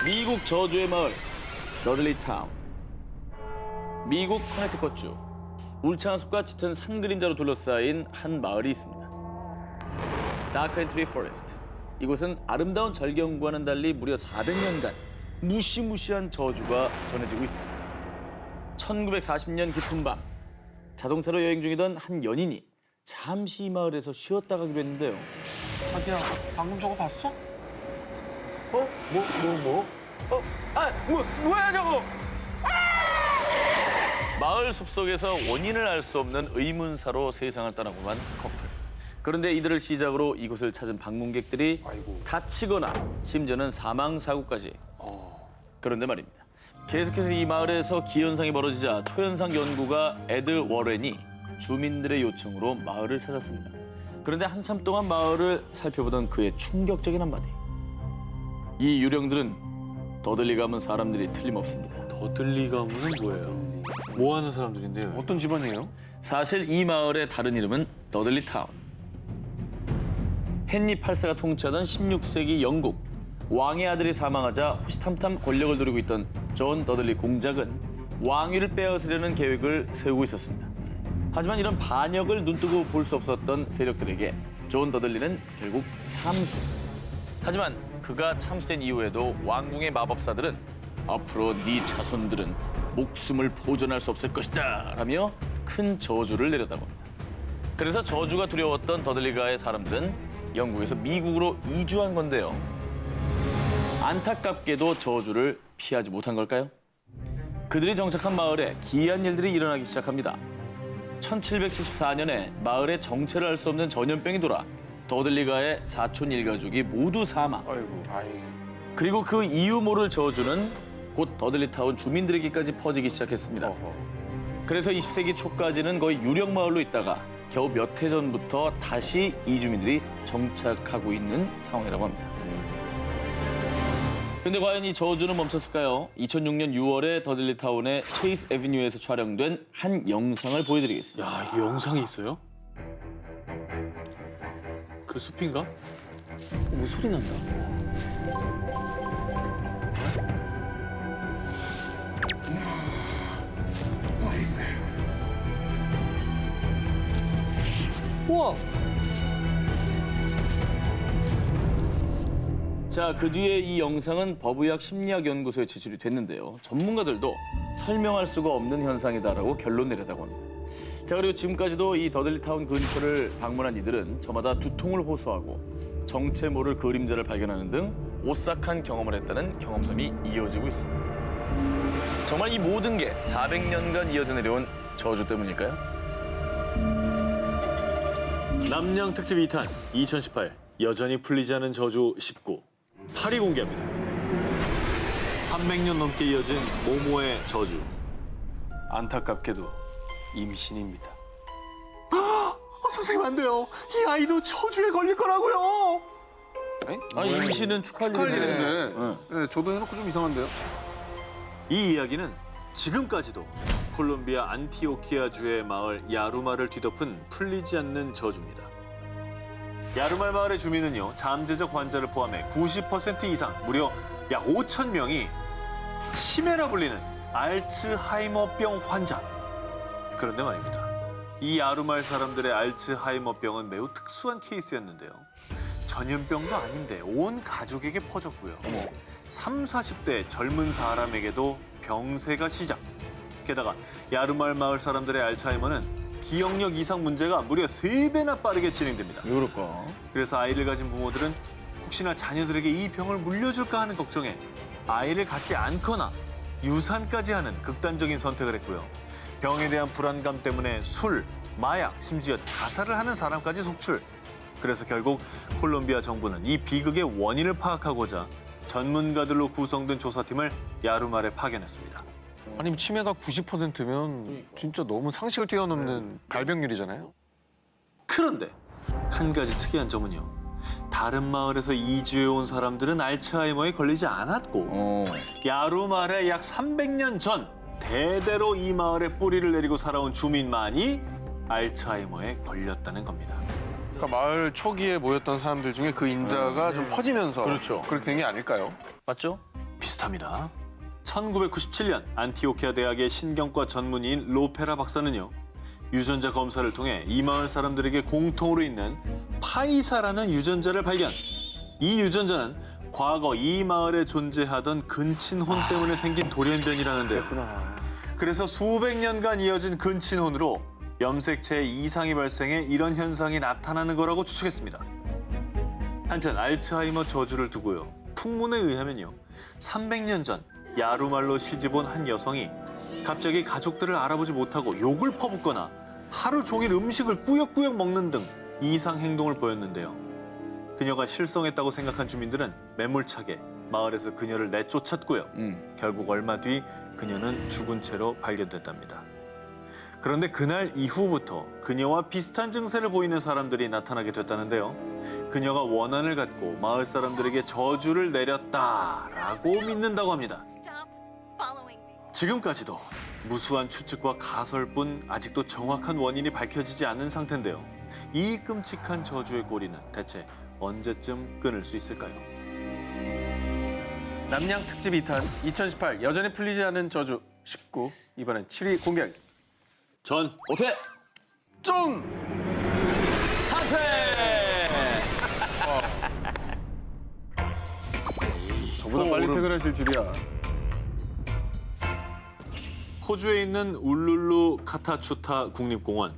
미국 저주의 마을 더들리 타운. 미국 커네티컷주 울창한 숲과 짙은 산 그림자로 둘러싸인 한 마을이 있습니다. 다크 앤 트리 포레스트. 이곳은 아름다운 절경과는 달리 무려 400년간 무시무시한 저주가 전해지고 있습니다. 1940년 깊은 밤 자동차로 여행 중이던 한 연인이 잠시 이 마을에서 쉬었다 가기로 했는데요. 자기야, 방금 저거 봤어? 뭐야 저거? 마을 숲속에서 원인을 알 수 없는 의문사로 세상을 떠나고만 커플. 그런데 이들을 시작으로 이곳을 찾은 방문객들이 다치거나 심지어는 사망 사고까지. 그런데 말입니다. 계속해서 이 마을에서 기현상이 벌어지자 초현상 연구가 에드 워렌이 주민들의 요청으로 마을을 찾았습니다. 그런데 한참 동안 마을을 살펴보던 그의 충격적인 한마디. 이 유령들은 더들리 가문 사람들이 틀림없습니다. 더들리 가문은 뭐예요? 뭐 하는 사람들인데요? 어떤 집안이에요? 사실 이 마을의 다른 이름은 더들리 타운. 헨리 8세가 통치하던 16세기 영국 왕의 아들이 사망하자 호시탐탐 권력을 누리고 있던 존 더들리 공작은 왕위를 빼앗으려는 계획을 세우고 있었습니다. 하지만 이런 반역을 눈뜨고 볼 수 없었던 세력들에게 존 더들리는 결국 참수. 하지만 그가 참수된 이후에도 왕궁의 마법사들은 앞으로 네 자손들은 목숨을 보존할 수 없을 것이다 라며 큰 저주를 내렸다고 합니다. 그래서 저주가 두려웠던 더들리가의 사람들은 영국에서 미국으로 이주한 건데요. 안타깝게도 저주를 피하지 못한 걸까요? 그들이 정착한 마을에 기이한 일들이 일어나기 시작합니다. 1774년에 마을에 정체를 알 수 없는 전염병이 돌아 더들리가의 사촌 일가족이 모두 사망. 아이고. 그리고 그 이유 모를 저주는 곧 더들리타운 주민들에게까지 퍼지기 시작했습니다. 그래서 20세기 초까지는 거의 유령 마을로 있다가 겨우 몇 해 전부터 다시 이주민들이 정착하고 있는 상황이라고 합니다. 근데 과연 이 저주는 멈췄을까요? 2006년 6월에 더들리타운의 체이스 애비뉴에서 촬영된 한 영상을 보여드리겠습니다. 야, 이게 영상이 있어요? 그 숲인가? 뭐 소리 난다. 우와! 자, 그 뒤에 이 영상은 법의학 심리학연구소에 제출이 됐는데요. 전문가들도 설명할 수가 없는 현상이다라고 결론 내렸다고 합니다. 자, 그리고 지금까지도 이 더들리타운 근처를 방문한 이들은 저마다 두통을 호소하고 정체 모를 그림자를 발견하는 등 오싹한 경험을 했다는 경험담이 이어지고 있습니다. 정말 이 모든 게 400년간 이어져 내려온 저주 때문일까요? 남양 특집 2탄 2018 여전히 풀리지 않은 저주 19 8위 공개합니다. 300년 넘게 이어진 모모의 저주. 안타깝게도 임신입니다. 선생님 안 돼요. 이 아이도 저주에 걸릴 거라고요. 아니, 임신은 축하할 일인데. 네, 저도 해놓고 좀 이상한데요? 이 이야기는 지금까지도 콜롬비아 안티오키아주의 마을 야루마를 뒤덮은 풀리지 않는 저주입니다. 야루말 마을의 주민은요, 잠재적 환자를 포함해 90% 이상, 무려 약 5천 명이 치매라 불리는 알츠하이머병 환자. 그런데 말입니다. 이 야루말 사람들의 알츠하이머병은 매우 특수한 케이스였는데요. 전염병도 아닌데 온 가족에게 퍼졌고요. 30, 40대 젊은 사람에게도 병세가 시작. 게다가 야루말 마을 사람들의 알츠하이머는 기억력 이상 문제가 무려 3배나 빠르게 진행됩니다. 왜 그럴까? 그래서 아이를 가진 부모들은 혹시나 자녀들에게 이 병을 물려줄까 하는 걱정에 아이를 갖지 않거나 유산까지 하는 극단적인 선택을 했고요. 병에 대한 불안감 때문에 술, 마약, 심지어 자살을 하는 사람까지 속출. 그래서 결국 콜롬비아 정부는 이 비극의 원인을 파악하고자 전문가들로 구성된 조사팀을 야루말에 파견했습니다. 아니, 치매가 90%면 진짜 너무 상식을 뛰어넘는 발병률이잖아요. 그런데 한 가지 특이한 점은요. 다른 마을에서 이주해온 사람들은 알츠하이머에 걸리지 않았고 야루말에 약 300년 전 대대로 이 마을에 뿌리를 내리고 살아온 주민만이 알츠하이머에 걸렸다는 겁니다. 그러니까 마을 초기에 모였던 사람들 중에 그 인자가 좀 퍼지면서 그렇죠. 그렇게 된 게 아닐까요? 맞죠? 비슷합니다. 1997년 안티오키아 대학의 신경과 전문의인 로페라 박사는요. 유전자 검사를 통해 이 마을 사람들에게 공통으로 있는 파이사라는 유전자를 발견. 이 유전자는 과거 이 마을에 존재하던 근친혼 때문에 생긴 돌연변이라는데요. 그래서 수백 년간 이어진 근친혼으로 염색체에 이상이 발생해 이런 현상이 나타나는 거라고 추측했습니다. 한편 알츠하이머 저주를 두고요. 풍문에 의하면요. 300년 전 야루말로 시집온 한 여성이 갑자기 가족들을 알아보지 못하고 욕을 퍼붓거나 하루 종일 음식을 꾸역꾸역 먹는 등 이상 행동을 보였는데요. 그녀가 실성했다고 생각한 주민들은 매몰차게 마을에서 그녀를 내쫓았고요. 결국 얼마 뒤 그녀는 죽은 채로 발견됐답니다. 그런데 그날 이후부터 그녀와 비슷한 증세를 보이는 사람들이 나타나게 됐다는데요. 그녀가 원한을 갖고 마을 사람들에게 저주를 내렸다라고 믿는다고 합니다. 지금까지도 무수한 추측과 가설뿐 아직도 정확한 원인이 밝혀지지 않은 상태인데요. 이 끔찍한 저주의 고리는 대체 언제쯤 끊을 수 있을까요? 남양 특집 2탄 2018 여전히 풀리지 않은 저주 19 이번엔 7위 공개하겠습니다. 전 오퇴! 좀 하퇴! 저보다 빨리 퇴근하실 줄이야. 호주에 있는 울룰루 카타추타 국립공원.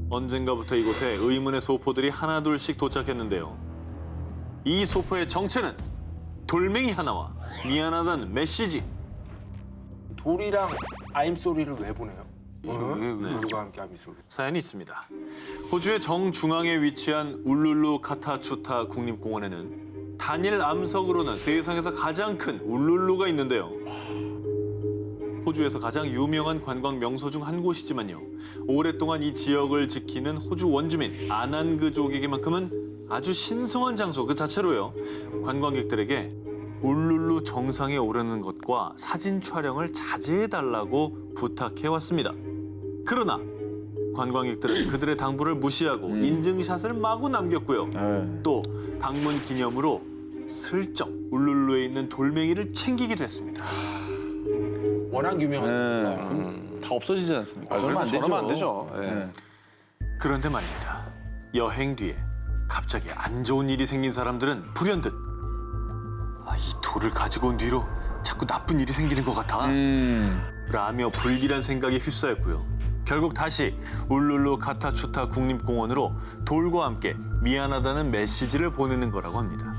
언젠가부터 이곳에 의문의 소포들이 하나둘씩 도착했는데요. 이 소포의 정체는 돌멩이 하나와 미안하다는 메시지. 돌이랑 아임 소리를 왜 보내요? 왜? 울루가 함께 아임 소리. 사연이 있습니다. 호주의 정중앙에 위치한 울룰루 카타추타 국립공원에는 단일 암석으로는 세상에서 가장 큰 울룰루가 있는데요. 호주에서 가장 유명한 관광 명소 중 한 곳이지만요. 오랫동안 이 지역을 지키는 호주 원주민 아난그족에게만큼은 아주 신성한 장소 그 자체로요. 관광객들에게 울룰루 정상에 오르는 것과 사진 촬영을 자제해달라고 부탁해왔습니다. 그러나 관광객들은 그들의 당부를 무시하고 인증샷을 마구 남겼고요. 또 방문 기념으로 슬쩍 울룰루에 있는 돌멩이를 챙기기도 했습니다. 워낙 유명한. 그럼 다 없어지지 않습니까? 저러면 안 되죠. 예. 그런데 말입니다. 여행 뒤에 갑자기 안 좋은 일이 생긴 사람들은 불현듯 이 돌을 가지고 온 뒤로 자꾸 나쁜 일이 생기는 것 같아 라며 불길한 생각에 휩싸였고요. 결국 다시 울룰루 카타추타 국립공원으로 돌과 함께 미안하다는 메시지를 보내는 거라고 합니다.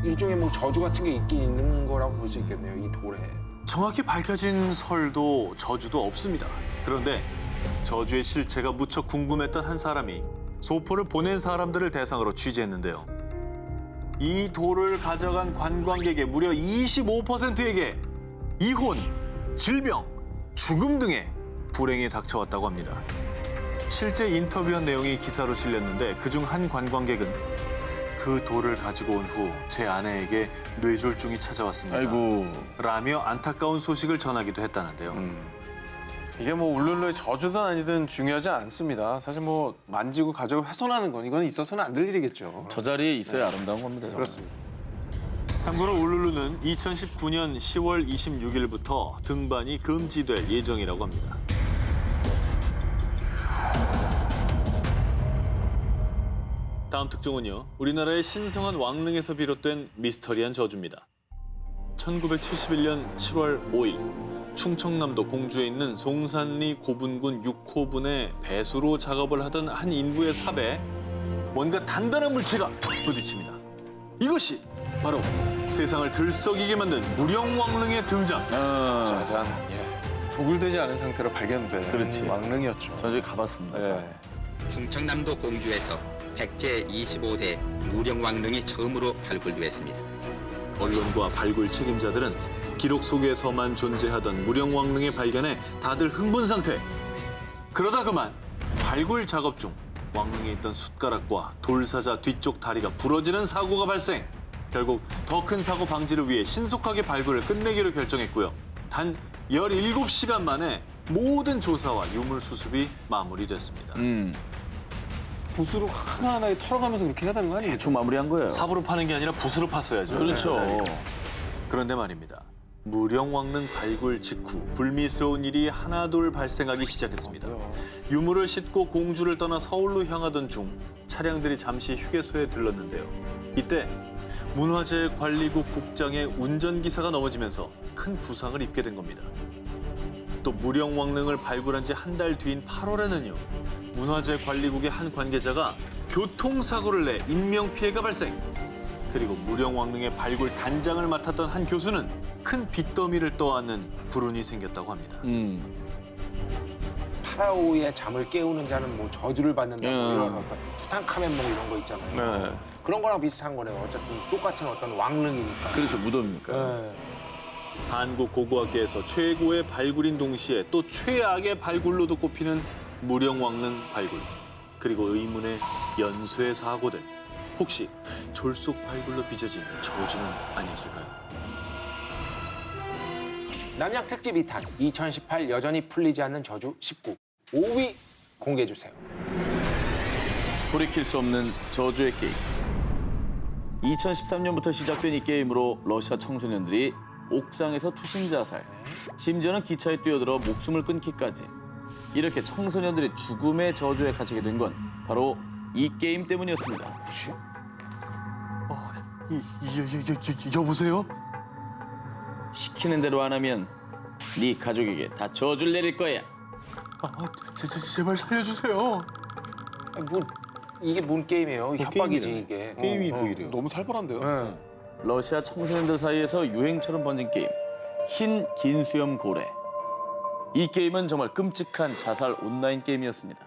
일종의 뭐 저주 같은 게 있긴 있는 거라고 볼 수 있겠네요. 이 돌에. 정확히 밝혀진 설도 저주도 없습니다. 그런데 저주의 실체가 무척 궁금했던 한 사람이 소포를 보낸 사람들을 대상으로 취재했는데요. 이 돌을 가져간 관광객의 무려 25%에게 이혼, 질병, 죽음 등의 불행이 닥쳐왔다고 합니다. 실제 인터뷰한 내용이 기사로 실렸는데 그중 한 관광객은 그 돌을 가지고 온 후 제 아내에게 뇌졸중이 찾아왔습니다. 아이고. 라며 안타까운 소식을 전하기도 했다는데요. 이게 뭐 울룰루의 저주든 아니든 중요하지 않습니다. 사실 뭐 만지고 가지고 훼손하는 건 이건 있어서는 안 될 일이겠죠. 저 자리에 있어야 아름다운 겁니다. 정말. 그렇습니다. 참고로 울룰루는 2019년 10월 26일부터 등반이 금지될 예정이라고 합니다. 다음 특종은요. 우리나라의 신성한 왕릉에서 비롯된 미스터리한 저주입니다. 1971년 7월 5일 충청남도 공주에 있는 송산리 고분군 6호분의 배수로 작업을 하던 한 인부의 삽에 뭔가 단단한 물체가 부딪힙니다. 이것이 바로 세상을 들썩이게 만든 무령왕릉의 등장. 짜잔. 예. 도굴되지 않은 상태로 발견된 그렇지. 왕릉이었죠. 저 저기 가봤습니다. 예. 충청남도 공주에서 백제 25대 무령왕릉이 처음으로 발굴되었습니다. 언론과 발굴 책임자들은 기록 속에서만 존재하던 무령왕릉의 발견에 다들 흥분 상태. 그러다 그만 발굴 작업 중 왕릉에 있던 숟가락과 돌사자 뒤쪽 다리가 부러지는 사고가 발생. 결국 더 큰 사고 방지를 위해 신속하게 발굴을 끝내기로 결정했고요. 단 17시간 만에 모든 조사와 유물 수습이 마무리됐습니다. 붓으로 하나하나 털어가면서 그렇게 해야 되는 거 아니에요? 대충 마무리한 거예요. 삽으로 파는 게 아니라 붓으로 팠어야죠. 그렇죠. 그런데 말입니다. 무령왕릉 발굴 직후 불미스러운 일이 하나둘 발생하기 시작했습니다. 유물을 싣고 공주를 떠나 서울로 향하던 중 차량들이 잠시 휴게소에 들렀는데요. 이때 문화재관리국 국장의 운전기사가 넘어지면서 큰 부상을 입게 된 겁니다. 또 무령왕릉을 발굴한 지 한 달 뒤인 8월에는요. 문화재관리국의 한 관계자가 교통사고를 내 인명피해가 발생. 그리고 무령왕릉의 발굴 단장을 맡았던 한 교수는 큰 빚더미를 떠안는 불운이 생겼다고 합니다. 파라오의 잠을 깨우는 자는 뭐 저주를 받는다 뭐 이런 어떤 투탕카멘 뭐 이런 거 있잖아요. 네. 그런 거랑 비슷한 거네요. 어쨌든 똑같은 어떤 왕릉이니까. 그렇죠, 무덤이니까. 네. 한국 고고학계에서 최고의 발굴인 동시에 또 최악의 발굴로도 꼽히는 무령왕릉 발굴. 그리고 의문의 연쇄 사고들. 혹시 졸속 발굴로 빚어진 저주는 아니었을까요? 남양 특집 2탄 2018 여전히 풀리지 않는 저주 19 5위 공개해 주세요. 돌이킬 수 없는 저주의 게임. 2013년부터 시작된 이 게임으로 러시아 청소년들이 옥상에서 투신 자살, 심지어는 기차에 뛰어들어 목숨을 끊기까지 이렇게 청소년들이 죽음의 저주에 갇히게 된 건 바로 이 게임 때문이었습니다. 여보세요? 시키는 대로 안 하면 네 가족에게 다 저주를 내릴 거야. 제발 살려주세요. 아니, 뭐 이게 뭔 게임이에요? 협박이지 이게. 게임이 뭐 이래요? 너무 살벌한데요? 네. 러시아 청소년들 사이에서 유행처럼 번진 게임 흰 긴 수염 고래. 이 게임은 정말 끔찍한 자살 온라인 게임이었습니다.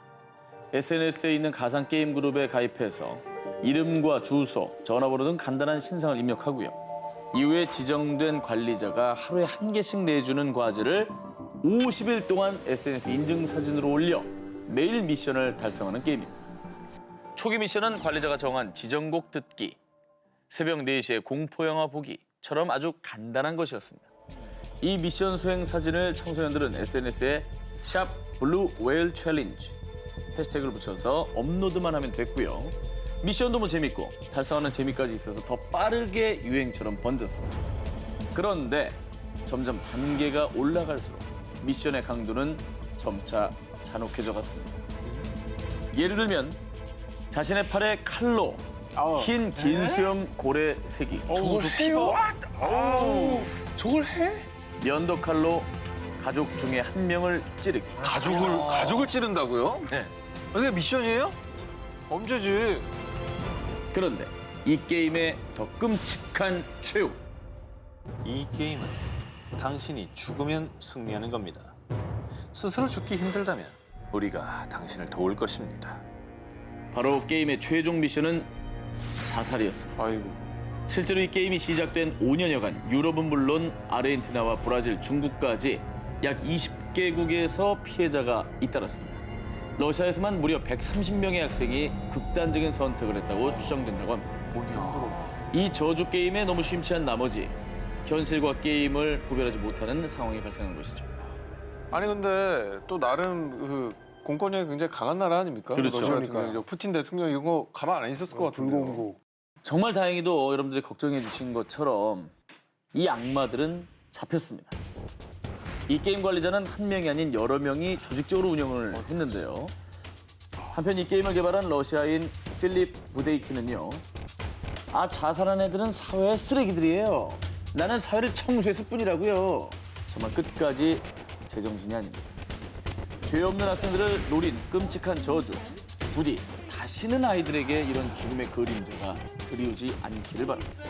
SNS에 있는 가상 게임 그룹에 가입해서 이름과 주소, 전화번호 등 간단한 신상을 입력하고요. 이후에 지정된 관리자가 하루에 한 개씩 내주는 과제를 50일 동안 SNS 인증 사진으로 올려 매일 미션을 달성하는 게임입니다. 초기 미션은 관리자가 정한 지정곡 듣기, 새벽 4시에 공포영화 보기처럼 아주 간단한 것이었습니다. 이 미션 수행 사진을 청소년들은 SNS에 샵 블루 웨일 챌린지 해시태그를 붙여서 업로드만 하면 됐고요. 미션도 뭐 재밌고 달성하는 재미까지 있어서 더 빠르게 유행처럼 번졌습니다. 그런데 점점 단계가 올라갈수록 미션의 강도는 점차 잔혹해져 갔습니다. 예를 들면 자신의 팔에 칼로 흰 긴 수염 고래 새기, 저걸 해요? 저걸 해? 면도칼로 가족 중에 한 명을 찌르기. 가족을 찌른다고요? 네. 이게 미션이에요? 범죄지. 그런데 이 게임의 더 끔찍한 최후. 이 게임은 당신이 죽으면 승리하는 겁니다. 스스로 죽기 힘들다면 우리가 당신을 도울 것입니다. 바로 게임의 최종 미션은 자살이었습니다. 아이고. 실제로 이 게임이 시작된 5년여간 유럽은 물론 아르헨티나와 브라질, 중국까지 약 20개국에서 피해자가 잇따랐습니다. 러시아에서만 무려 130명의 학생이 극단적인 선택을 했다고 추정된다고 합니다. 이 저주 게임에 너무 심취한 나머지 현실과 게임을 구별하지 못하는 상황이 발생한 것이죠. 아니 근데 또 나름 그 공권력이 굉장히 강한 나라 아닙니까? 그렇죠. 러시아 같은 경우 푸틴 대통령 이런 거 가만 안 있었을 것 같은데요. 불공고. 정말 다행히도 여러분들이 걱정해 주신 것처럼 이 악마들은 잡혔습니다. 이 게임 관리자는 한 명이 아닌 여러 명이 조직적으로 운영을 했는데요. 한편 이 게임을 개발한 러시아인 필립 부데이키는요. 자살한 애들은 사회의 쓰레기들이에요. 나는 사회를 청소했을 뿐이라고요. 정말 끝까지 제정신이 아닙니다. 죄 없는 학생들을 노린 끔찍한 저주. 부디 다시는 아이들에게 이런 죽음의 그림자가 그리우지 않기를 바랍니다.